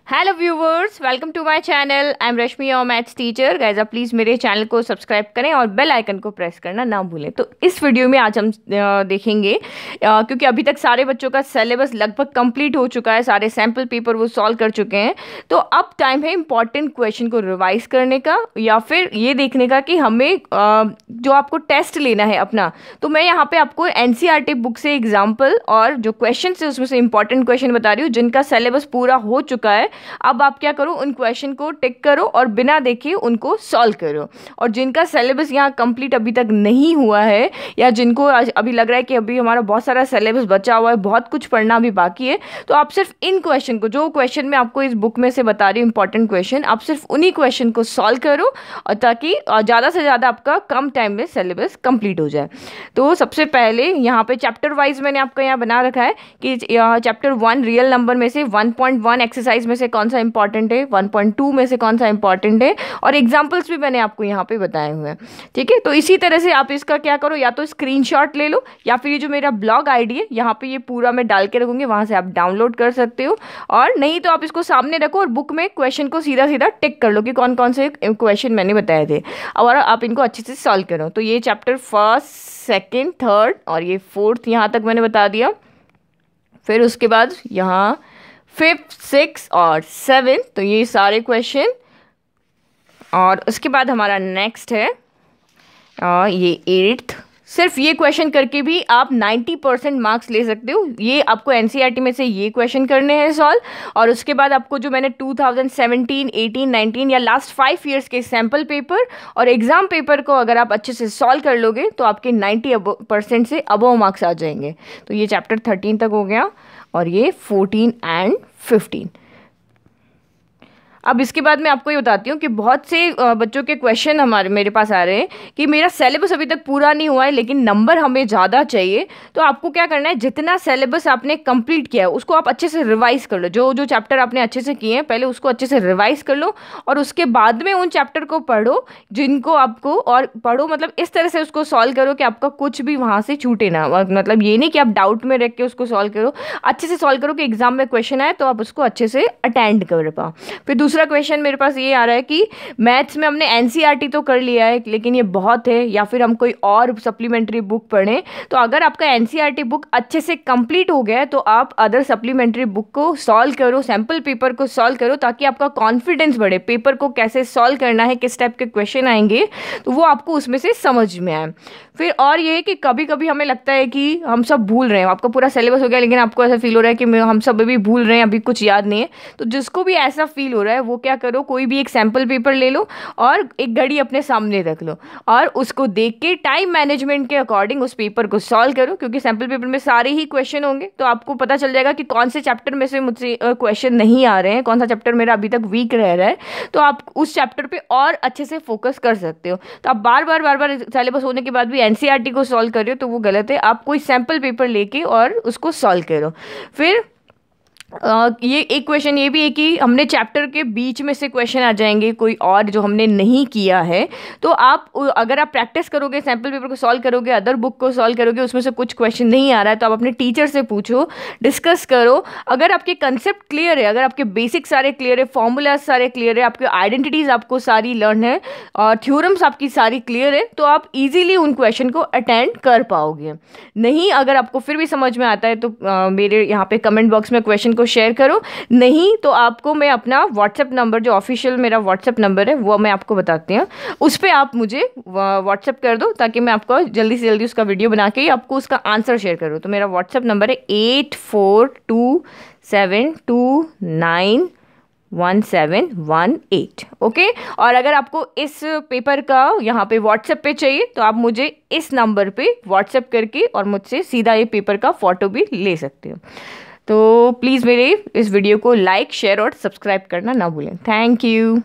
Hello viewers, welcome to my channel. I am Rashmi, your maths teacher. Guys, आप please मेरे channel को subscribe करें और बेल आइकन को प्रेस करना ना भूलें। तो इस वीडियो में आज हम देखेंगे, क्योंकि अभी तक सारे बच्चों का सिलेबस लगभग कंप्लीट हो चुका है, सारे सैम्पल पेपर वो सॉल्व कर चुके हैं। तो अब टाइम है इंपॉर्टेंट क्वेश्चन को रिवाइज करने का, या फिर ये देखने का कि हमें जो आपको टेस्ट लेना है अपना। तो मैं यहाँ पे आपको एनसीईआरटी बुक से एग्जाम्पल और जो क्वेश्चन है उसमें से इंपॉर्टेंट क्वेश्चन बता रही हूँ जिनका सिलेबस पूरा हो चुका है। अब आप क्या करो, उन क्वेश्चन को टिक करो और बिना देखे उनको सॉल्व करो। और जिनका सिलेबस यहाँ कंप्लीट अभी तक नहीं हुआ है, या जिनको अभी लग रहा है कि अभी हमारा बहुत सारा सिलेबस बचा हुआ है, बहुत कुछ पढ़ना भी बाकी है, तो आप सिर्फ इन क्वेश्चन को, जो क्वेश्चन मैं आपको इस बुक में से बता रही हूँ इंपॉर्टेंट क्वेश्चन, आप सिर्फ उन्हीं क्वेश्चन को सॉल्व करो, और ताकि ज़्यादा से ज़्यादा आपका कम टाइम में सिलेबस कंप्लीट हो जाए। तो सबसे पहले यहाँ पे चैप्टर वाइज मैंने आपको यहाँ बना रखा है कि चैप्टर 1 रियल नंबर में से 1.1 एक्सरसाइज में से कौन सा इंपॉर्टेंट है, 1.2 में से कौन सा इंपॉर्टेंट है, और एग्जांपल्स भी मैंने आपको यहाँ पे बताए हुए हैं। ठीक है, तो इसी तरह से आप इसका क्या करो, या तो स्क्रीनशॉट ले लो, या फिर ये जो मेरा ब्लॉग आईडी है यहाँ पे ये पूरा मैं डाल के रखूँगी, वहाँ से आप डाउनलोड कर सकते हो। और नहीं तो आप इसको सामने रखो और बुक में क्वेश्चन को सीधा सीधा टिक कर लो कि कौन कौन से क्वेश्चन मैंने बताए थे, और आप इनको अच्छे से सॉल्व करो। तो ये चैप्टर 1, 2, 3 और ये 4 यहाँ तक मैंने बता दिया। फिर उसके बाद यहाँ 5, 6 और 7, तो ये सारे क्वेश्चन। और उसके बाद हमारा नेक्स्ट है ये 8th। सिर्फ ये क्वेश्चन करके भी आप 90% मार्क्स ले सकते हो। ये आपको एनसीईआरटी में से ये क्वेश्चन करने हैं सॉल्व, और उसके बाद आपको जो मैंने 2017, 18, 19 या लास्ट 5 ईयर्स के सैम्पल पेपर और एग्जाम पेपर को अगर आप अच्छे से सॉल्व कर लोगे तो आपके 90% से अबव मार्क्स आ जाएंगे। तो ये चैप्टर 13 तक हो गया, और ये 14 एंड 15। अब इसके बाद मैं आपको ये बताती हूँ कि बहुत से बच्चों के क्वेश्चन मेरे पास आ रहे हैं कि मेरा सिलेबस अभी तक पूरा नहीं हुआ है लेकिन नंबर हमें ज़्यादा चाहिए। तो आपको क्या करना है, जितना सिलेबस आपने कंप्लीट किया है उसको आप अच्छे से रिवाइज कर लो। जो जो चैप्टर आपने अच्छे से किए हैं पहले उसको अच्छे से रिवाइज कर लो, और उसके बाद में उन चैप्टर को पढ़ो जिनको आपको, और पढ़ो मतलब इस तरह से उसको सॉल्व करो कि आपका कुछ भी वहाँ से छूटे ना। मतलब ये नहीं कि आप डाउट में रख के उसको सॉल्व करो, अच्छे से सॉल्व करो कि एग्जाम में क्वेश्चन आए तो आप उसको अच्छे से अटेंड कर पाओ। फिर दूसरा क्वेश्चन मेरे पास ये आ रहा है कि मैथ्स में हमने एनसीईआरटी तो कर लिया है लेकिन ये बहुत है, या फिर हम कोई और सप्लीमेंट्री बुक पढ़ें। तो अगर आपका एनसीईआरटी बुक अच्छे से कंप्लीट हो गया है तो आप अदर सप्लीमेंट्री बुक को सॉल्व करो, सैम्पल पेपर को सॉल्व करो, ताकि आपका कॉन्फिडेंस बढ़े। पेपर को कैसे सॉल्व करना है, किस टाइप के क्वेश्चन आएंगे, तो वो आपको उसमें से समझ में आए। फिर और ये है कि कभी कभी हमें लगता है कि हम सब भूल रहे हैं, आपका पूरा सिलेबस हो गया लेकिन आपको ऐसा फील हो रहा है कि हम सब अभी भूल रहे हैं, अभी कुछ याद नहीं है। तो जिसको भी ऐसा फील हो रहा है वो क्या करो, कोई भी एक सैम्पल पेपर ले लो और एक घड़ी अपने सामने रख लो, और उसको देख के टाइम मैनेजमेंट के अकॉर्डिंग उस पेपर को सॉल्व करो। क्योंकि सैम्पल पेपर में सारे ही क्वेश्चन होंगे, तो आपको पता चल जाएगा कि कौन से चैप्टर में से मुझसे क्वेश्चन नहीं आ रहे हैं, कौन सा चैप्टर मेरा अभी तक वीक रह रहा है, तो आप उस चैप्टर पे और अच्छे से फोकस कर सकते हो। तो आप बार बार सिलेबस होने के बाद भी एनसीईआरटी को सॉल्व कर रहे हो तो वो गलत है। आप कोई सैम्पल पेपर लेके और उसको सॉल्व करो। फिर ये एक क्वेश्चन ये भी है कि हमने चैप्टर के बीच में से क्वेश्चन आ जाएंगे कोई और जो हमने नहीं किया है, तो आप अगर आप प्रैक्टिस करोगे, सैम्पल पेपर को सॉल्व करोगे, अदर बुक को सॉल्व करोगे, उसमें से कुछ क्वेश्चन नहीं आ रहा है तो आप अपने टीचर से पूछो, डिस्कस करो। अगर आपके कंसेप्ट क्लियर है, अगर आपके बेसिक सारे क्लियर है, फॉर्मूलाज सारे क्लियर है, आपकी आइडेंटिटीज आपको सारी लर्न है और थ्योरम्स आपकी सारी क्लियर है, तो आप ईजिली उन क्वेश्चन को अटेंड कर पाओगे। नहीं, अगर आपको फिर भी समझ में आता है तो मेरे यहाँ पे कमेंट बॉक्स में क्वेश्चन को शेयर करो। नहीं तो आपको मैं अपना व्हाट्सएप नंबर, जो ऑफिशियल मेरा व्हाट्सएप नंबर है वो मैं आपको बताती हूँ, उस पर आप मुझे व्हाट्सएप कर दो ताकि मैं आपको जल्दी से जल्दी उसका वीडियो बना के आपको उसका आंसर शेयर करूँ। तो मेरा व्हाट्सएप नंबर है 8427291718। ओके, और अगर आपको इस पेपर का यहाँ पे व्हाट्सएप पे चाहिए तो आप मुझे इस नंबर पे व्हाट्सएप करके और मुझसे सीधा ये पेपर का फ़ोटो भी ले सकते हो। तो प्लीज़ मेरे इस वीडियो को लाइक, शेयर और सब्सक्राइब करना ना भूलें। Thank you.